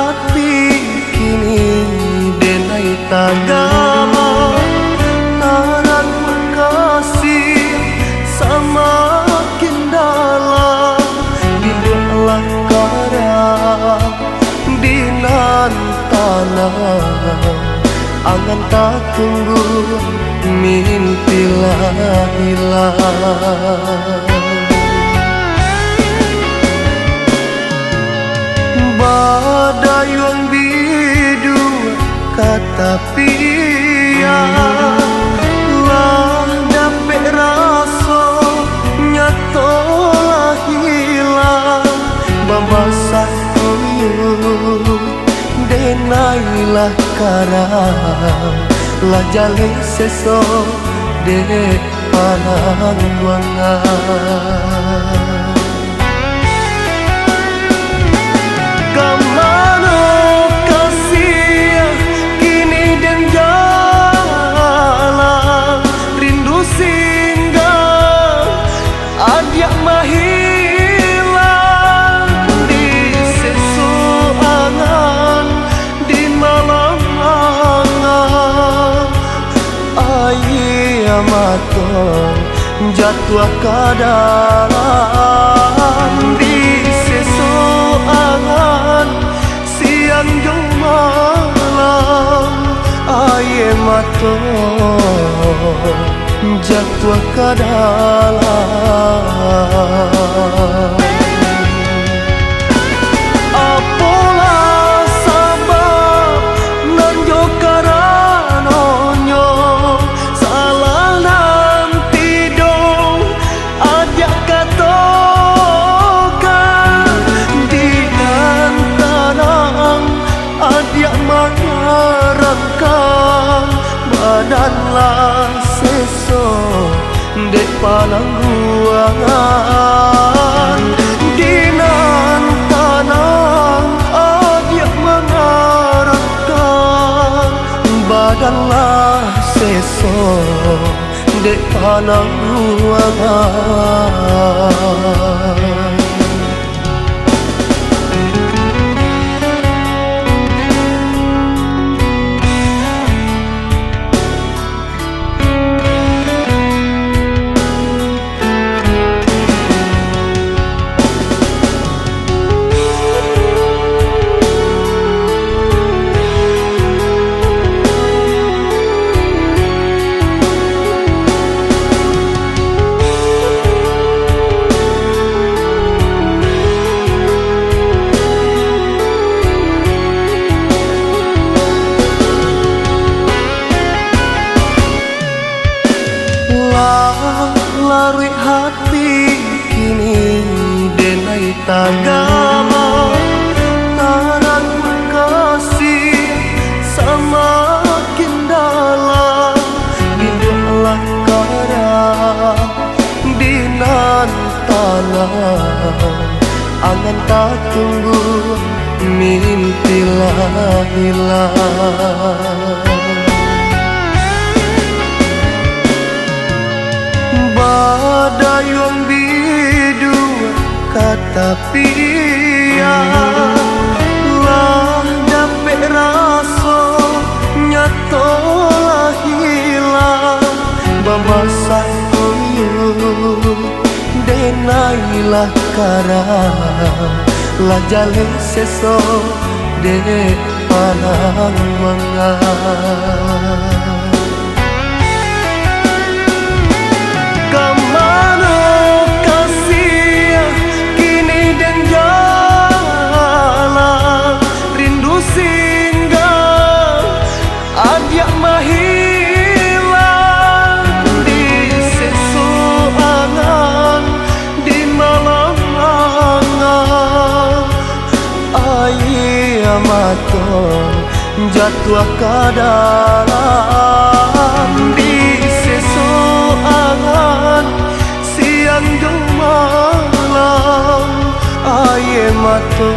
hati kini denai tagama taran kasih semakin dalam bila karang dinan tanah angan tak tunggu mimpilah hilang. Badai yang bidu kata pia lah dapat rasa nyatolah hilang babasah kuyuh denailah karang lah jale seso dek panang buangan. Kemana kasih kini dan jalan rindu singgah ajak mahilang di sesuangan di malam hangat ayah matong jatuh ke dalam di sesuangan siang jauh malam air mata jatuh ke dalam. Apalah sebab nanjo karanonyo salah nanti dong ajak katokan di tanang ajak mengarangkan badanlah seso dek panang ruangan dinan tanang ajak mengarangkan badanlah seso dek panang ruangan. Lari hati kini denai tagama taran kasih semakin dalam bila karang dinan tanah angan tak tunggu mimpilah hilang. Badai yang bidu kata pia lah dapat rasa nyatolah hilang babasah kuyuh denailah karang lah jale seso dek panang buangan. Kemana kasih kini dan jalan rindu singgah ajak mahilang di sesuangan di malam hangat ayah matong jatuh ke dalam di sesuangan siang jauh malam air mata